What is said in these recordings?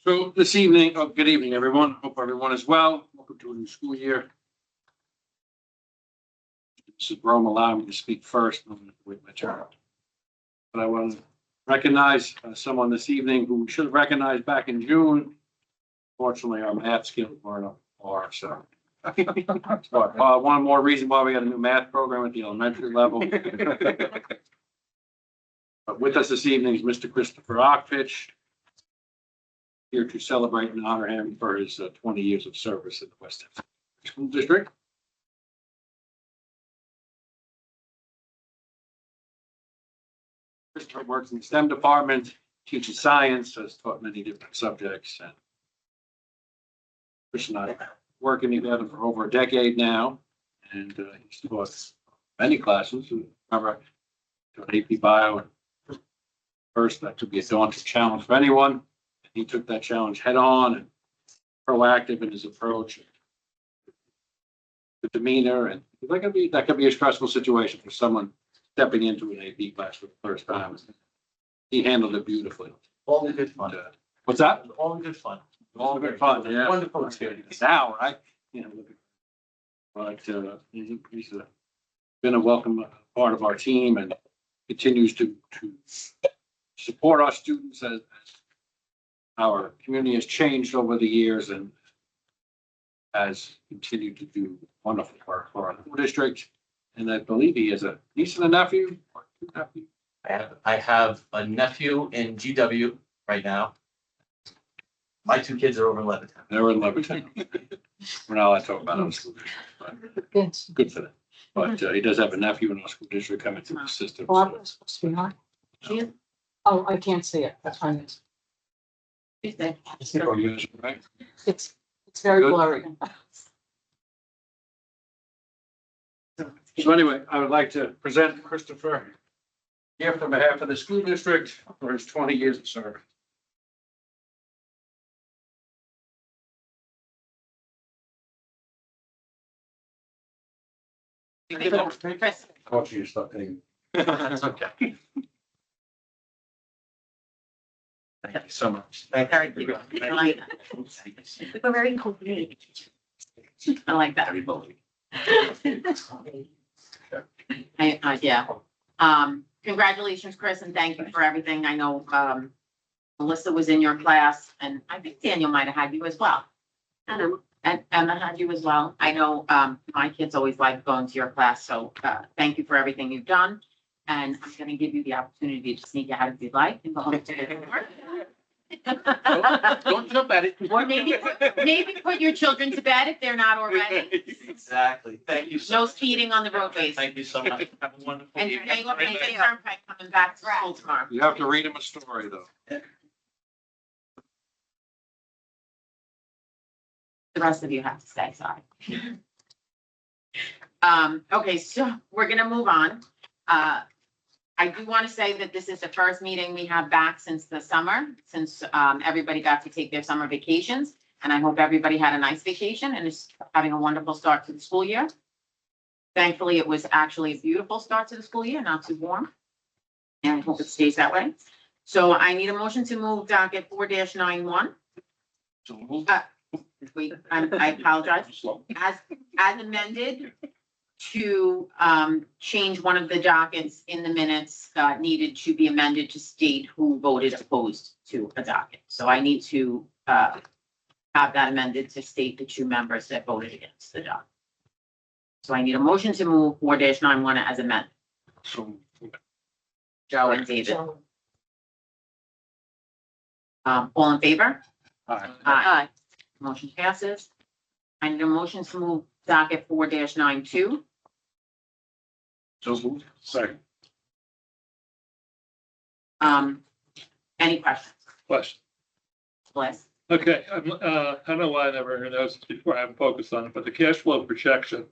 So this evening, good evening, everyone. Hope everyone is well. Welcome to a new school year. Mrs. Rome allowed me to speak first. I'm going to wait my turn. But I want to recognize someone this evening who we should have recognized back in June. Fortunately, our math skills weren't up to par, so. One more reason why we got a new math program at the elementary level. But with us this evening is Mr. Christopher Ockfitch, here to celebrate and honor him for his 20 years of service in the West End School District. Christopher works in the STEM department, teaches science, has taught many different subjects. And Chris and I are working together for over a decade now, and he's taught many classes. Remember, I taught AP Bio, and first that could be a daunting challenge for anyone. He took that challenge head on and proactive in his approach, the demeanor, and that could be a stressful situation for someone stepping into an AP class for the first time. He handled it beautifully. All in good fun. What's that? All in good fun. All good fun. Yeah. Wonderful experience. Now, right? But he's been a welcome part of our team and continues to support our students as our community has changed over the years and has continued to do wonderful work for our school district. And I believe he has a niece and a nephew or two nephews. I have a nephew in GW right now. My two kids are over in Levittown. They're in Levittown. We're not allowed to talk about our school district, but good for them. But he does have a nephew in our school district coming through the system. Barbara is supposed to be on. Oh, I can't see it. That's fine. Right? It's very Good. blurry. So anyway, I would like to present Christopher gift on behalf of the school district for his 20 years of service. Watch you stop getting. That's okay. Thank you so much. Thank you. I like that. We're very complete. I like that. Yeah. Congratulations, Chris, and thank you for everything. I know, Melissa was in your class, and I think Daniel might have had you as well. And Emma had you as well. I know, my kids always like going to your class, so, thank you for everything you've done. And I'm gonna give you the opportunity to sneak out if you'd like and go home to the door. Don't jump at it. Or maybe put your children to bed if they're not already. Exactly. Thank you so No much. speeding on the roadways. Thank you so much. Have a wonderful And evening. stay up and stay turnpike coming back to school tomorrow. You have to read him a story, though. The rest of you have to stay, sorry. Okay, so we're gonna move on. I do want to say that this is the first meeting we have back since the summer, since everybody got to take their summer vacations. And I hope everybody had a nice vacation and is having a wonderful start to the school year. Thankfully, it was actually a beautiful start to the school year, not too warm. And I hope it stays that way. So I need a motion to move docket 4-91. Wait, I apologize. As amended to change one of the dockets in the minutes needed to be amended to state who voted opposed to a docket. So I need to have that amended to state the two members that voted against the docket. So I need a motion to move 4-91 as amended. So Joe and David. All in favor? Aye. Aye. Motion passes. I need a motion to move docket 4-92. So moved. Second. Any questions? Question. Bliss? Okay, I don't know why I never heard those before. I haven't focused on it, but the cash flow projection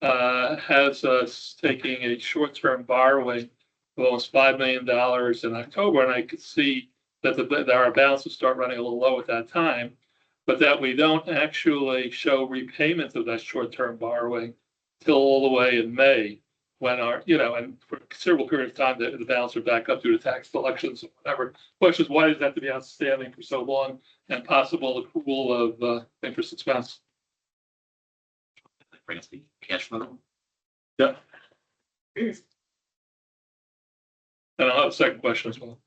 has us taking a short-term borrowing of almost $5 million in October, and I could see that our balance will start running a little low at that time, but that we don't actually show repayment of that short-term borrowing till all the way in May, when our, and for a considerable period of time, the balance are back up due to tax collections or whatever. Question is, why does that have to be outstanding for so long, and possible accrual of interest expense? Bring us the cash flow. Yeah. And I'll have a second question as well.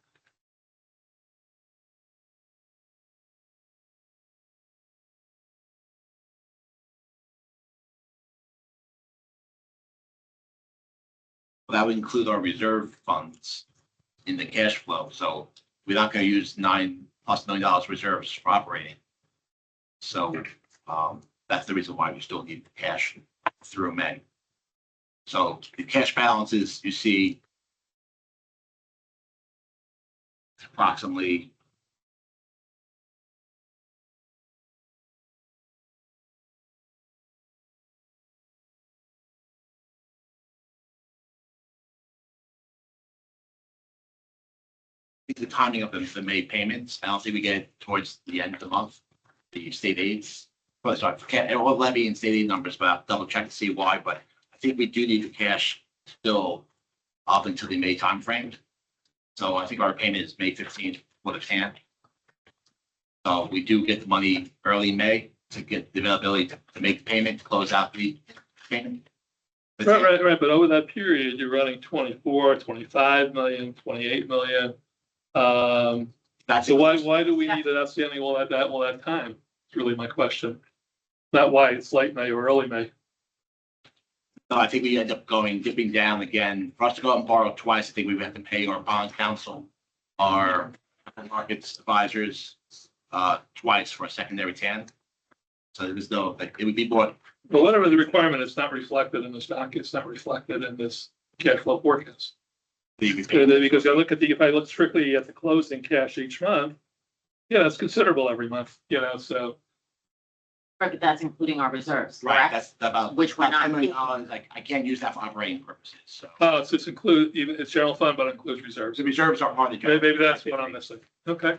That would include our reserve funds in the cash flow. So we're not going to use $9+ million reserves for operating. So that's the reason why we still need the cash through May. So the cash balances you see approximately the timing of the May payments. I don't think we get it towards the end of the month, the state aids. But sorry, all levy and state aid numbers, but I'll double check to see why. But I think we do need the cash still up until the May timeframe. So I think our payment is May 15th for the tan. So we do get the money early May to get the availability to make the payment, to close out the payment. Right. But over that period, you're running 24, 25 million, 28 million. So why do we need it outstanding all that time? It's really my question. Not why it's late May or early May. No, I think we end up dipping down again. For us to go out and borrow twice, I think we would have to pay our bond counsel, our markets advisors, twice for a secondary tan. So there was no, it would be more. But whatever the requirement, it's not reflected in the stock. It's not reflected in this cash flow forecast. Because if I look strictly at the closing cash each month, it's considerable every month, so. But that's including our reserves, Right, correct? that's about. Which we're not $10 million, like, I can't use that for operating purposes, so. Oh, so it's general fund, but includes reserves. The reserves are part of the. Maybe that's what I'm missing. Okay.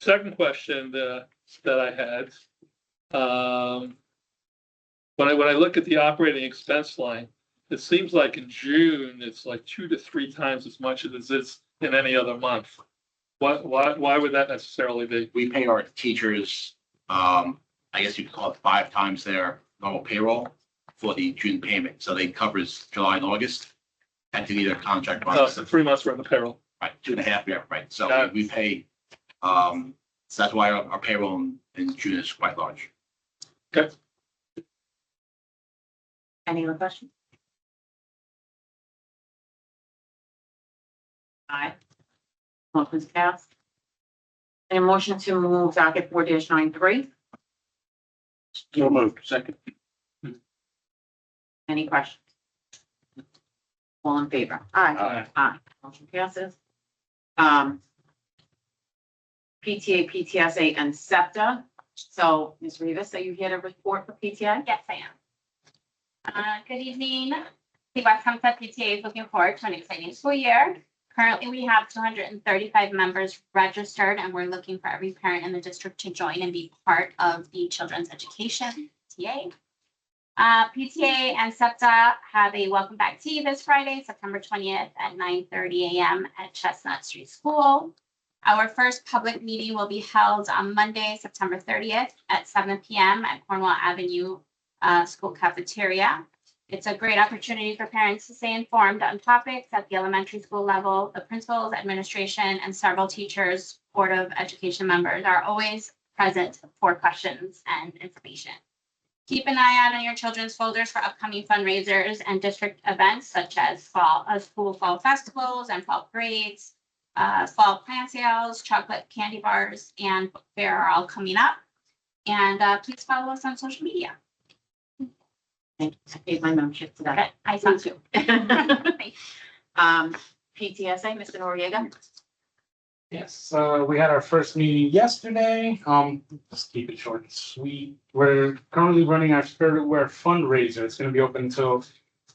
Second question that I had. When I look at the operating expense line, it seems like in June, it's like 2 to 3 times as much as it is in any other month. Why would that necessarily be? We pay our teachers, I guess you could call it 5 times their normal payroll for the June payment. So they covers July and August. And to either contract. Oh, so 3 months worth of payroll. Right, 2.5 years, right. So we pay, so that's why our payroll in June is quite large. Okay. Any other questions? Aye. Motion's passed. A motion to move docket 4-93. So moved. Second. Any questions? All in favor? Aye. Aye. Motion passes. PTA, PTSA, and SEPTA. So, Ms. Rivas, are you here to report for PTA? Yes, I am. Good evening. The West Hempstead PTA is looking forward to an exciting school year. Currently, we have 235 members registered, and we're looking for every parent in the district to join and be part of the Children's Education PTA. PTA and SEPTA have a welcome back tea this Friday, September 20th at 9:30 a.m. at Chestnut Street School. Our first public meeting will be held on Monday, September 30th at 7 p.m. at Cornwall Avenue School Cafeteria. It's a great opportunity for parents to stay informed on topics at the elementary school level. The principals, administration, and several teachers, Board of Education members are always present for questions and information. Keep an eye out on your children's folders for upcoming fundraisers and district events such as school fall festivals and fall parades, fall plant sales, chocolate candy bars, and book fair are all coming up. And please follow us on social media. Thank you. I paid my membership for that. I saw too. PTSA, Mr. Noriega? Yes, we had our first meeting yesterday. Let's keep it short and sweet. We're currently running our Spirit Wear fundraiser. It's gonna be open until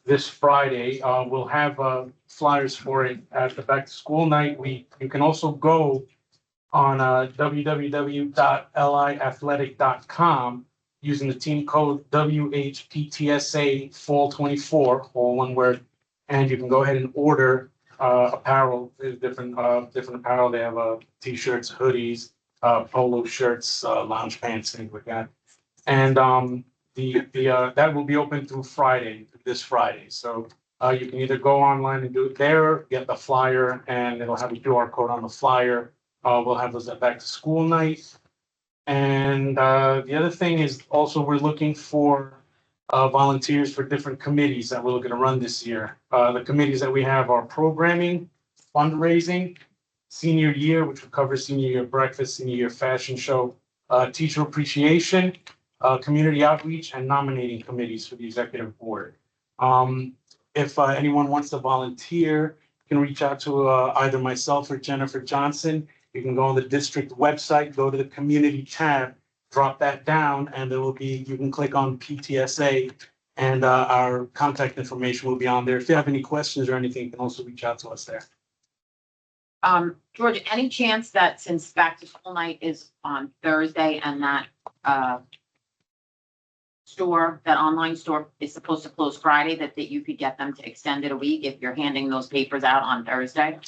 this Friday. We'll have flyers for it at the back to school night. You can also go on www.liathletic.com using the team code WHPTSA Fall 24, all one word, and you can go ahead and order apparel. There's different apparel. They have t-shirts, hoodies, polo shirts, lounge pants, things like that. And that will be open through this Friday. So you can either go online and do it there, get the flyer, and it'll have a QR code on the flyer. We'll have those at back to school night. And the other thing is also we're looking for volunteers for different committees that we're looking to run this year. The committees that we have are programming, fundraising, senior year, which will cover senior year breakfast, senior year fashion show, teacher appreciation, community outreach, and nominating committees for the executive board. If anyone wants to volunteer, you can reach out to either myself or Jennifer Johnson. You can go on the district website, go to the community tab, drop that down, and you can click on PTSA, and our contact information will be on there. If you have any questions or anything, you can also reach out to us there. George, any chance that since back to school night is on Thursday and that online store is supposed to close Friday, that you could get them to extend it a week if you're handing those papers out on Thursday?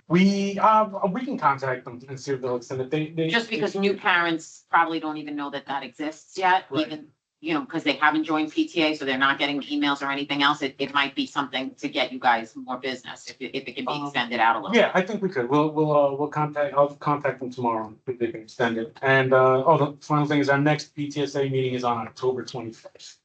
We can contact them and see if they'll extend it. They Just because new parents probably don't even know that exists yet, Right. even, because they haven't joined PTA, so they're not getting emails or anything else. It might be something to get you guys more business if it can be extended out a little. Yeah, I think we could. I'll contact them tomorrow if they can extend it. And the final thing is our next PTSA meeting is on October 21st.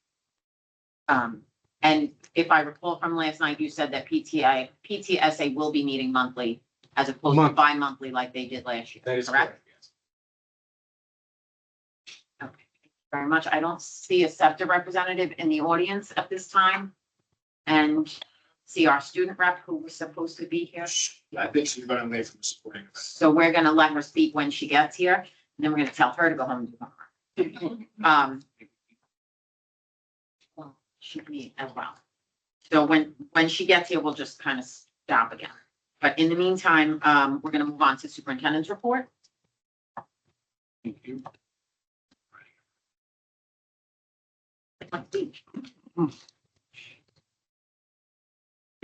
And if I recall from last night, you said that PTSA will be meeting monthly as opposed to Monthly. bi-monthly like they did last year. That is correct? correct. Yes. Okay, thank you very much. I don't see a SEPTA representative in the audience at this time. And see our student rep who was supposed to be here. I think she's running late from supporting event. So we're gonna let her speak when she gets here, and then we're gonna tell her to go home and do homework. Well, she can eat as well. So when she gets here, we'll just kind of stop again. But in the meantime, we're gonna move on to superintendent's report. Thank you.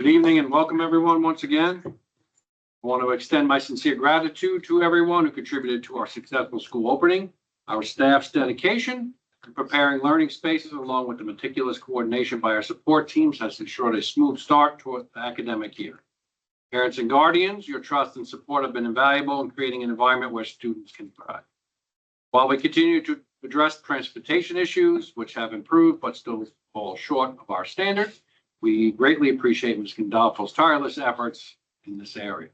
Good evening and welcome everyone once again. I want to extend my sincere gratitude to everyone who contributed to our successful school opening, our staff's dedication in preparing learning spaces, along with the meticulous coordination by our support teams has ensured a smooth start to the academic year. Parents and guardians, your trust and support have been invaluable in creating an environment where students can thrive. While we continue to address transportation issues, which have improved but still fall short of our standards, we greatly appreciate Ms. Gandolfo's tireless efforts in this area.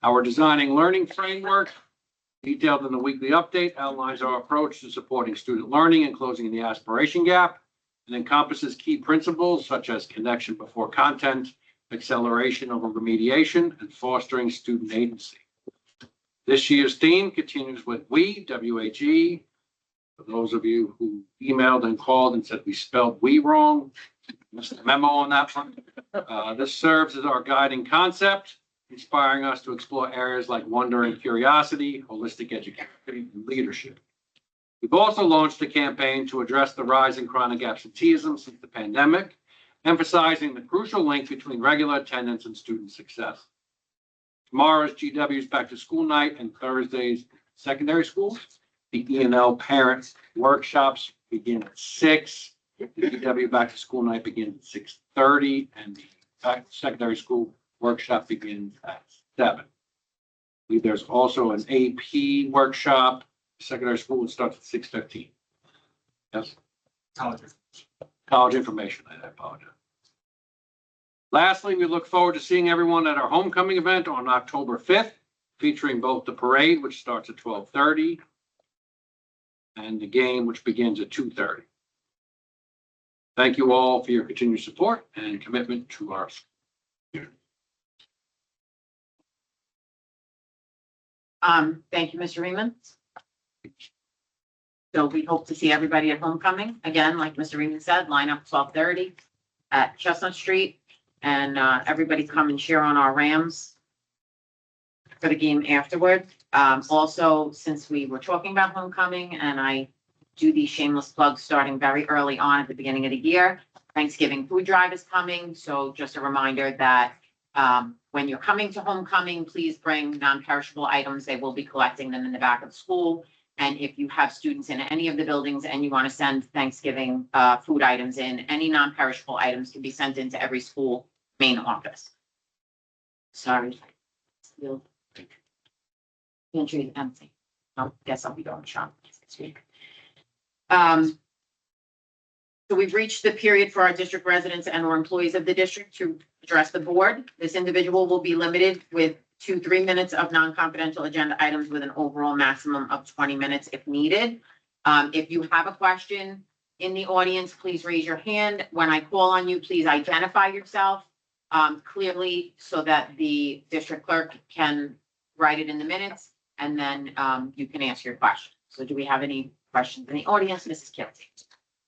Our designing learning framework, detailed in the weekly update, outlines our approach to supporting student learning and closing the aspiration gap, and encompasses key principles such as connection before content, acceleration over remediation, and fostering student agency. This year's theme continues with we, W-H-E. For those of you who emailed and called and said we spelled we wrong, missed a memo on that one. This serves as our guiding concept, inspiring us to explore areas like wonder and curiosity, holistic education, and leadership. We've also launched a campaign to address the rise in chronic absenteeism since the pandemic, emphasizing the crucial link between regular attendance and student success. Tomorrow's GW's back to school night and Thursday's secondary schools. The E&L parent workshops begin at 6. The GW back to school night begins at 6:30, and the secondary school workshop begins at 7. I believe there's also an AP workshop. Secondary school starts at 6:15. Yes. College information. I apologize. Lastly, we look forward to seeing everyone at our homecoming event on October 5th, featuring both the parade, which starts at 12:30, and the game, which begins at 2:30. Thank you all for your continued support and commitment to our school. Thank you, Mr. Reaman. So we hope to see everybody at homecoming. Again, like Mr. Reaman said, line up 12:30 at Chestnut Street. And everybody come and cheer on our Rams for the game afterward. Also, since we were talking about homecoming and I do these shameless plugs starting very early on at the beginning of the year, Thanksgiving food drive is coming. So just a reminder that when you're coming to homecoming, please bring non-perishable items. They will be collecting them in the back of the school. And if you have students in any of the buildings and you want to send Thanksgiving food items in, any non-perishable items can be sent into every school main office. Sorry. Still. Pantry is empty. I guess I'll be going shopping this week. So we've reached the period for our district residents and or employees of the district to address the board. This individual will be limited with 2-3 minutes of non-confidential agenda items with an overall maximum of 20 minutes if needed. If you have a question in the audience, please raise your hand. When I call on you, please identify yourself clearly so that the district clerk can write it in the minutes, and then you can ask your question. So do we have any questions in the audience? Mrs. Kilty?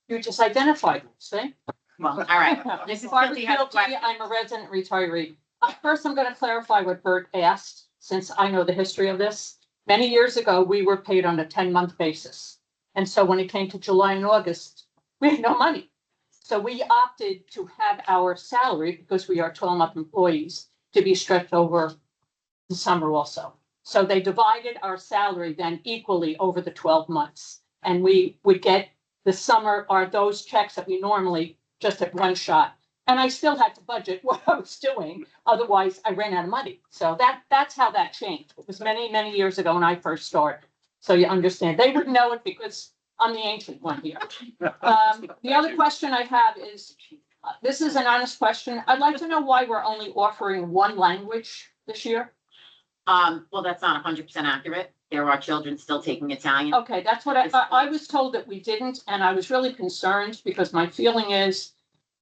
You just identified them, see? Well, all right. Mrs. Barbara Kilty has a Kilty, question. I'm a resident retiree. First, I'm gonna clarify what Bert asked, since I know the history of this. Many years ago, we were paid on a 10-month basis. And so when it came to July and August, we had no money. So we opted to have our salary, because we are 12-month employees, to be stretched over the summer also. So they divided our salary then equally over the 12 months. And we would get the summer, or those checks that we normally just at one shot. And I still had to budget what I was doing. Otherwise, I ran out of money. So that's how that changed. It was many, many years ago when I first started. So you understand. They would know it because I'm the ancient one here. The other question I have is, this is an honest question. I'd like to know why we're only offering one language this year. Well, that's not 100% accurate. There are children still taking Italian. Okay, that's what I was told that we didn't, and I was really concerned because my feeling is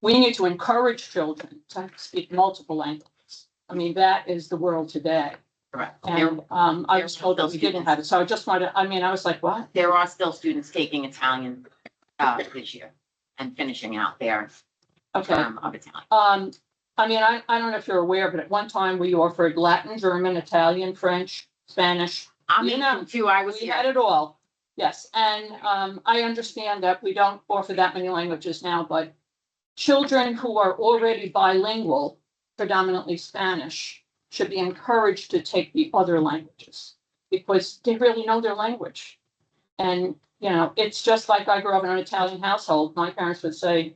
we need to encourage children to speak multiple languages. I mean, that is the world today. Correct. And I was told that we didn't have it. So I just wanted, I mean, I was like, what? There are still students taking Italian this year and finishing out their Okay. term of Italian. I mean, I don't know if you're aware, but at one time we offered Latin, German, Italian, French, Spanish. I'm You know, in too. I was We had here. it all. Yes, and I understand that we don't offer that many languages now, but children who are already bilingual, predominantly Spanish, should be encouraged to take the other languages because they really know their language. And, you know, it's just like I grew up in an Italian household. My parents would say,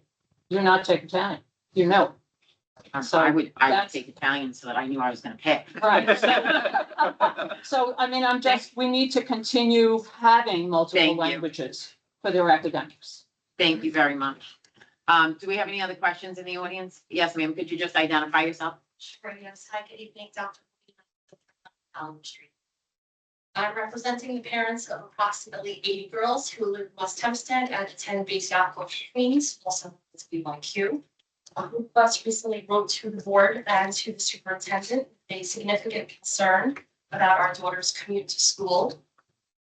"Do not take Italian, you know." So I would that's- take Italian so that I knew I was going to pick. Right. So, I mean, we need to continue having multiple Thank you. languages for their academics. Thank you very much. Do we have any other questions in the audience? Yes, ma'am. Could you just identify yourself? Sure, yes. Hi, good evening, Dr. Elm Street. I'm representing the parents of approximately 80 girls who live in West Hempstead and attend Base Yapco Queens, also known as BYQ. A group of us recently wrote to the board and to the superintendent a significant concern about our daughter's commute to school.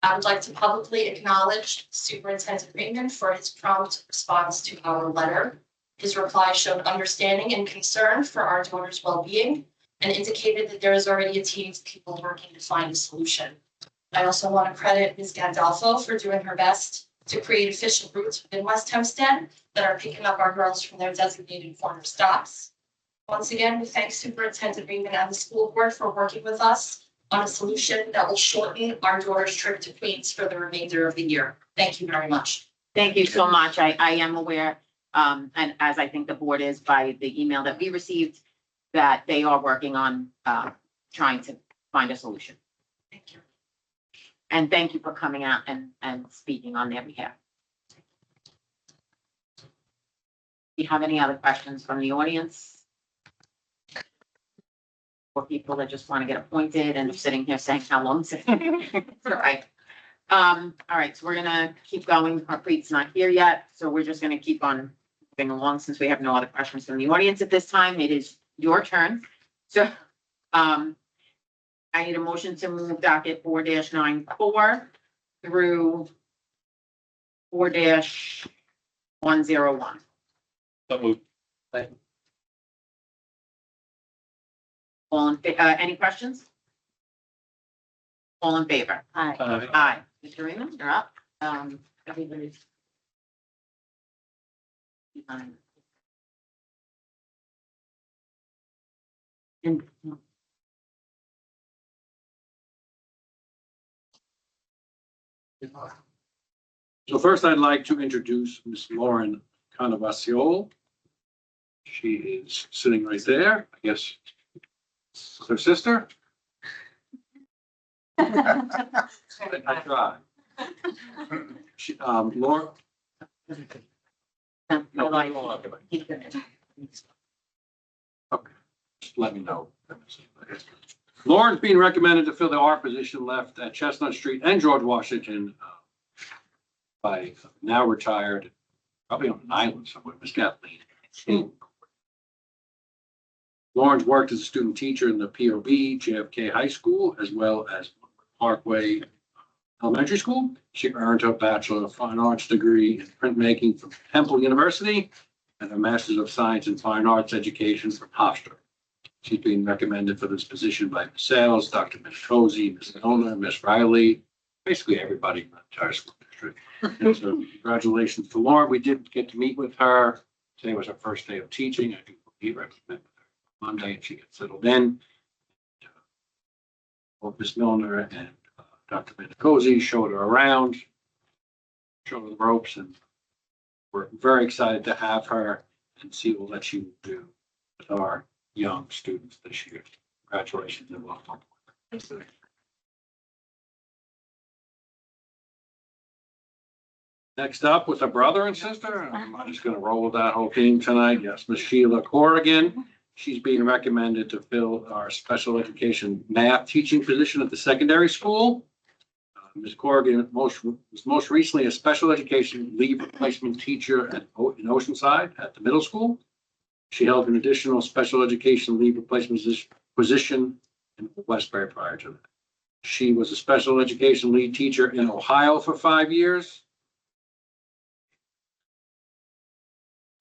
I would like to publicly acknowledge Superintendent Raymond for his prompt response to our letter. His reply showed understanding and concern for our daughter's well-being and indicated that there is already a team of people working to find a solution. I also want to credit Ms. Gandolfo for doing her best to create efficient routes within West Hempstead that are picking up our girls from their designated corner stops. Once again, we thank Superintendent Raymond and the school board for working with us on a solution that will shorten our daughter's trip to Queens for the remainder of the year. Thank you very much. Thank you so much. I am aware, and as I think the board is by the email that we received, that they are working on trying to find a solution. Thank you. And thank you for coming out and speaking on their behalf. Do you have any other questions from the audience? For people that just want to get appointed and sitting here saying how long is it? All right. All right, so we're gonna keep going. Harpreet's not here yet, so we're just gonna keep on moving along since we have no other questions from the audience at this time. It is your turn. So, I need a motion to move docket 4-94 through 4-101. So moved. Any questions? All in favor? Aye. Aye. Mr. Raymond, you're up. Everybody's. And. So first, I'd like to introduce Miss Lauren Canavaciol. She is sitting right there, I guess. It's her sister. I tried. She, Lauren. I like. Okay, just let me know. Lauren's being recommended to fill the art position left at Chestnut Street and George Washington by now retired, probably on an island somewhere, Miss Kathleen. Lauren's worked as a student teacher in the POB, JFK High School, as well as Parkway Elementary School. She earned her Bachelor of Fine Arts degree in printmaking from Temple University and a Master's of Science in Fine Arts Education from Hofstra. She's being recommended for this position by Ms. Sales, Dr. Minicozzi, Ms. Owner, Ms. Riley, basically everybody in the entire school district. And so congratulations to Lauren. We did get to meet with her. Today was her first day of teaching. I do believe I met with her Monday and she got settled in. Both Ms. Milner and Dr. Minicozzi showed her around, showed her the ropes, and we're very excited to have her and see what she will do with our young students this year. Congratulations and welcome. Next up with a brother and sister, I'm just going to roll with that whole team tonight. Yes, Miss Sheila Corrigan. She's being recommended to fill our special education math teaching position at the secondary school. Ms. Corrigan was most recently a special education leave replacement teacher in Oceanside at the middle school. She held an additional special education leave replacement position in Westbury prior to that. She was a special education lead teacher in Ohio for 5 years.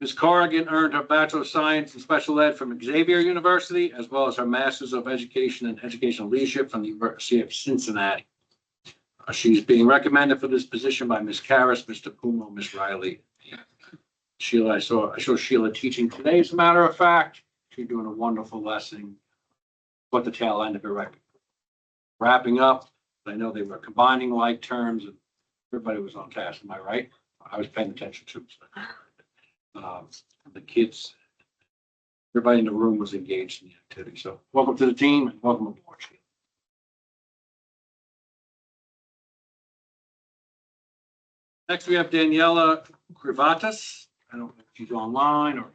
Ms. Corrigan earned her Bachelor of Science in Special Ed from Xavier University, as well as her Master's of Education and Educational Leadership from the University of Cincinnati. She's being recommended for this position by Ms. Karras, Mr. Pumo, Ms. Riley. Sheila, I saw Sheila teaching today, as a matter of fact. She's doing a wonderful lesson. What the tail end of it wrapping up. I know they were combining like terms and everybody was on task. Am I right? I was paying attention too. The kids, everybody in the room was engaged in the activity. So welcome to the team and welcome aboard. Next, we have Daniela Krivatas. I don't know if she's online or.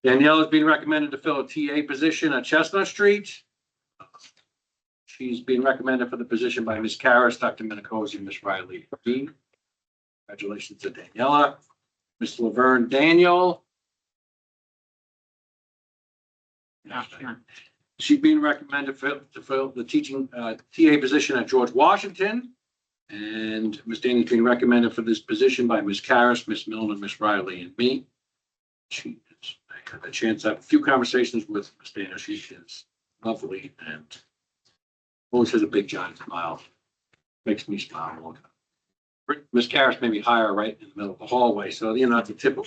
Daniela is being recommended to fill a TA position at Chestnut Street. She's being recommended for the position by Ms. Karras, Dr. Minicozzi, and Ms. Riley. Congratulations to Daniela. Ms. Laverne Daniel. She's being recommended to fill the teaching TA position at George Washington. And Ms. Daniel's being recommended for this position by Ms. Karras, Ms. Milner, Ms. Riley, and me. I had a chance to have a few conversations with Ms. Daniel. She is lovely and always has a big giant smile. Makes me smile all the time. Ms. Karras may be higher right in the middle of the hallway, so you know, it's a typical.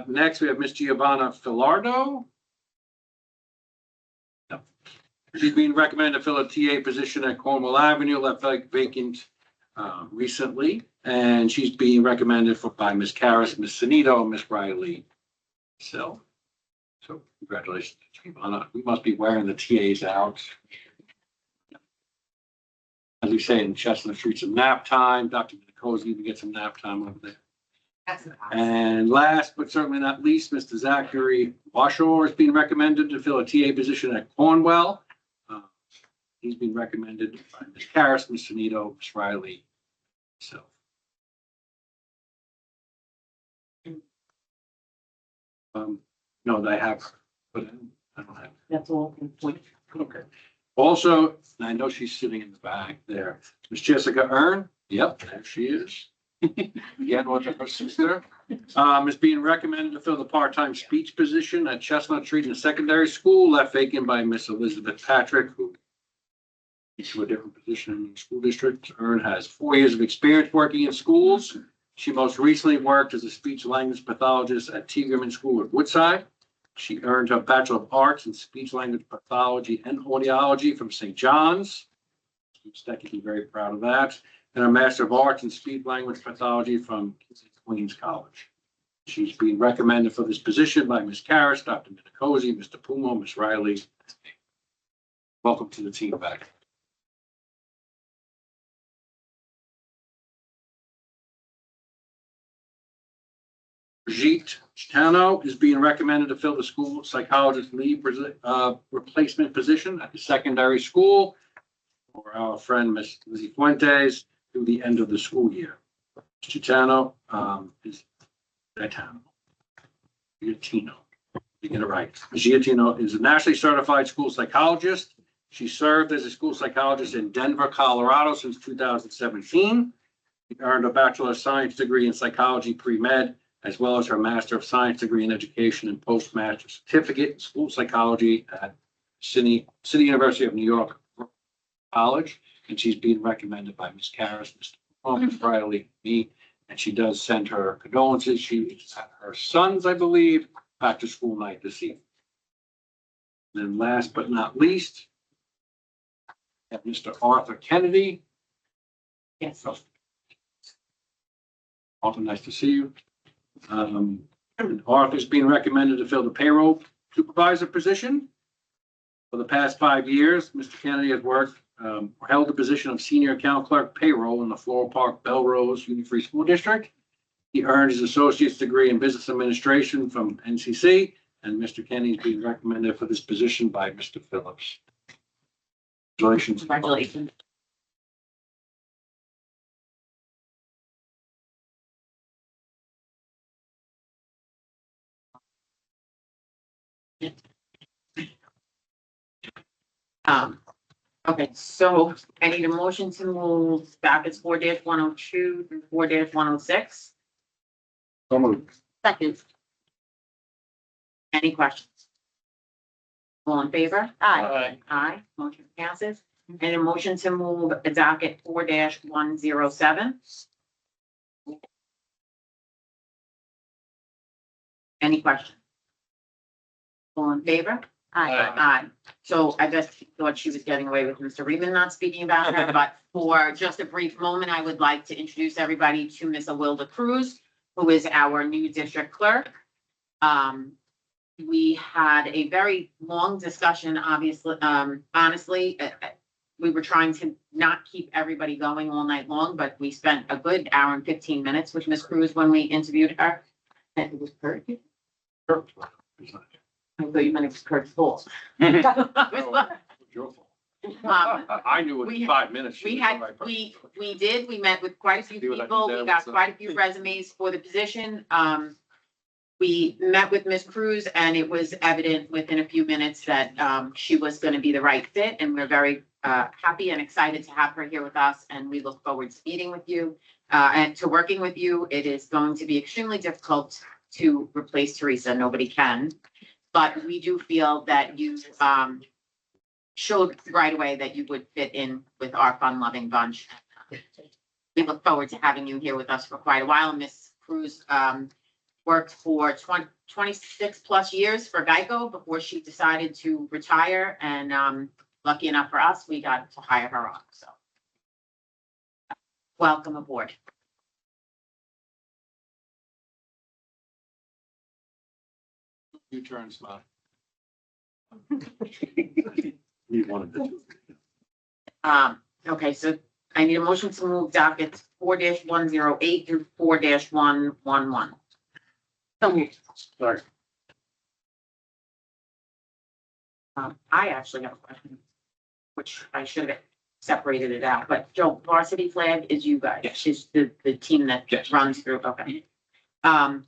Next, we have Ms. Giovanna Filardo. No. She's being recommended to fill a TA position at Cornwall Avenue, left vacant recently, and she's being recommended by Ms. Karras, Ms. Sanito, and Ms. Riley. So congratulations, Giovanna. We must be wearing the TAs out. As we say in Chestnut Street, some nap time. Dr. Minicozzi even get some nap time over there. And last but certainly not least, Mr. Zachary Washore is being recommended to fill a TA position at Cornwell. He's been recommended by Ms. Karras, Ms. Sanito, Ms. Riley. So. No, they have, but I don't have. That's all. Okay. Also, and I know she's sitting in the back there, Miss Jessica Earn. Yep, there she is. Again, with her sister. Is being recommended to fill the part-time speech position at Chestnut Street in the secondary school, left vacant by Miss Elizabeth Patrick, who is to a different position in the school district. Earn has 4 years of experience working in schools. She most recently worked as a speech language pathologist at Tiegerman School at Woodside. She earned her Bachelor of Arts in Speech Language Pathology and Audiology from St. John's. Students can be very proud of that. And a Master of Arts in Speech Language Pathology from Queens College. She's being recommended for this position by Ms. Karras, Dr. Minicozy, Mr. Pumo, Ms. Riley. Welcome to the team back. Brigitte Chitano is being recommended to fill the school psychologist lead replacement position at the secondary school for our friend Miss Lizzie Fuentes through the end of the school year. Chitano is Giatino. You get it right. Giatino is a nationally certified school psychologist. She served as a school psychologist in Denver, Colorado since 2017. She earned a Bachelor of Science degree in psychology pre-med, as well as her Master of Science degree in education and postmaster certificate in school psychology at City University of New York College. And she's being recommended by Ms. Karras, Mr. Ms. Riley, me, and she does send her condolences. She is at her son's, I believe, back to school night this evening. And then last but not least, we have Mr. Arthur Kennedy. Yes. Arthur, nice to see you. And Arthur's being recommended to fill the payroll supervisor position. For the past 5 years, Mr. Kennedy has worked or held the position of senior account clerk payroll in the Floral Park Belrose Union Free School District. He earned his associate's degree in business administration from NCC, and Mr. Kennedy is being recommended for this position by Mr. Phillips. Congratulations. Congratulations. Okay, so I need a motion to move back as 4-102 through 4-106. So moved. Second. Any questions? All in favor? Aye. Aye, motion passes. And a motion to move a docket 4-107. Any questions? All in favor? Aye. Aye. So I just thought she was getting away with Mr. Reedman not speaking about her, but for just a brief moment, I would like to introduce everybody to Miss Awilda Cruz, who is our new district clerk. We had a very long discussion, obviously, honestly, we were trying to not keep everybody going all night long, but we spent a good hour and 15 minutes with Miss Cruz when we interviewed her. And it was perfect. I thought you meant it was Kurt's fault. Your fault. Um, I knew it we- in 5 minutes. she We was had, the right person. we met with quite a few See what I people. did We there? got What's up? quite a few resumes for the position. We met with Ms. Cruz and it was evident within a few minutes that, she was gonna be the right fit. And we're very, happy and excited to have her here with us. And we look forward to meeting with you, and to working with you. It is going to be extremely difficult to replace Teresa. Nobody can. But we do feel that you, showed right away that you would fit in with our fun-loving bunch. We look forward to having you here with us for quite a while. Ms. Cruz worked for 26 plus years for Geico before she decided to retire. And lucky enough for us, we got to hire her on. So welcome aboard. You turn, smile. You wanted to. Okay, so I need a motion to move dockets 4-108 through 4-111. So moved. Sorry. I actually have a question, which I should have separated it out, but Joe, varsity flag is you guys. Yes. Is the team that Yes. runs through, okay. All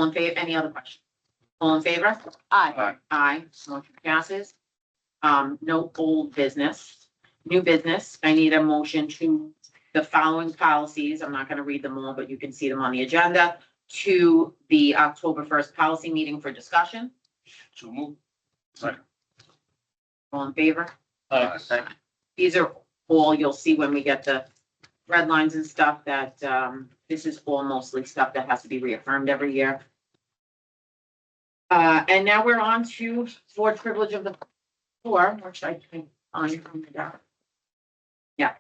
in favor, any other questions? All in favor? Aye. Aye, motion passes. No old business. New business, I need a motion to the following policies. I'm not gonna read them all, but you can see them on the agenda. To the October 1st policy meeting for discussion. So move. All in favor? Aye. These are all, you'll see when we get the red lines and stuff that, this is all mostly stuff that has to be reaffirmed every year. And now we're on to board privilege of the floor, which I can find from the doc. Yeah.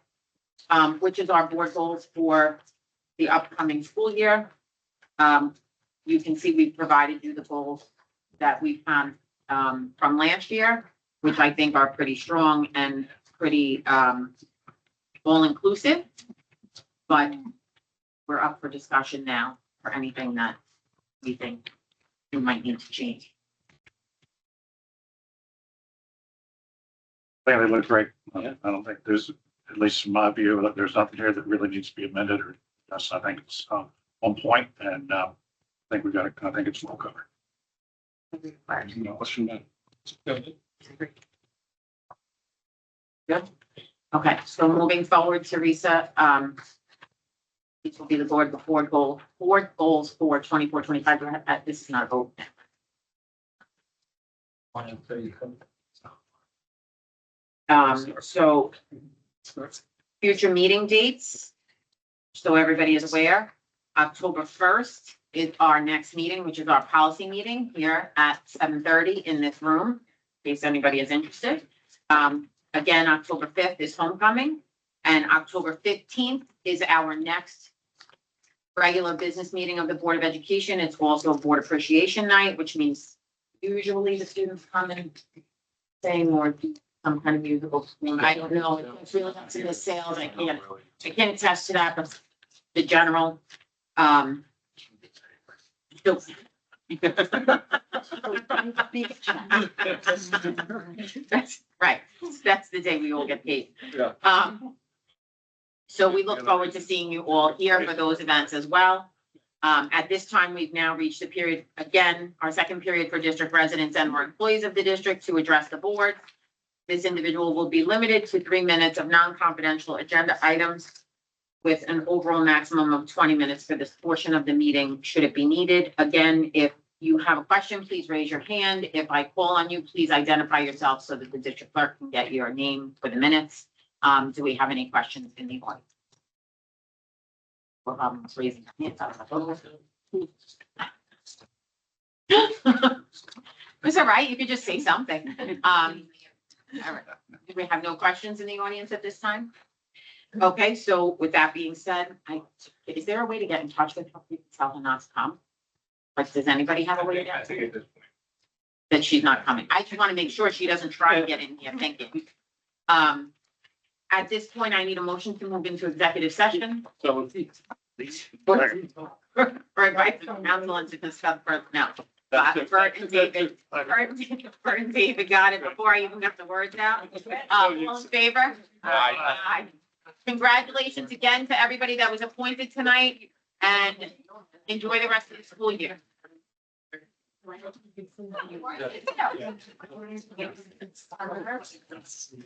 Which is our board goals for the upcoming school year. You can see we've provided you the goals that we found, from last year, which I think are pretty strong and pretty, all-inclusive. But we're up for discussion now for anything that we think you might need to change. I think they look great. I don't think there's, at least in my view, that there's nothing here that really needs to be amended or, yes, I think it's on point and I think we got it. I think it's well covered. No question about it. Good. Okay, so moving forward, Teresa, this will be the board goals for 24-25. This is not a vote. So future meeting dates. So everybody is aware, October 1st is our next meeting, which is our policy meeting here at 7:30 in this room, in case anybody is interested. Again, October 5th is homecoming, and October 15th is our next regular business meeting of the Board of Education. It's also Board Appreciation Night, which means usually the students come and sing or do some kind of musical. I don't know, it's really up to the sales, I can't attest to that, but the general, so- That's right, that's the day we all get paid. Yeah. So we look forward to seeing you all here for those events as well. At this time, we've now reached the period, again, our second period for district residents and or employees of the district to address the board. This individual will be limited to 3 minutes of non-confidential agenda items with an overall maximum of 20 minutes for this portion of the meeting, should it be needed. Again, if you have a question, please raise your hand. If I call on you, please identify yourself so that the district clerk can get your name for the minutes. Do we have any questions in the audience? Raising your hands. It's all right, you could just say something. All right. Do we have no questions in the audience at this time? Okay, so with that being said, is there a way to get in touch with her, tell her not to come? Like, does anybody have a way to I get think at this point. that she's not coming? I just want to make sure she doesn't try to get in here thinking. At this point, I need a motion to move into executive session. So For advice from counsel and to discuss personnel. Bert and David got it before I even got the words out. All in favor? Aye. Congratulations again to everybody that was appointed tonight and enjoy the rest of the school year. I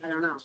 don't know.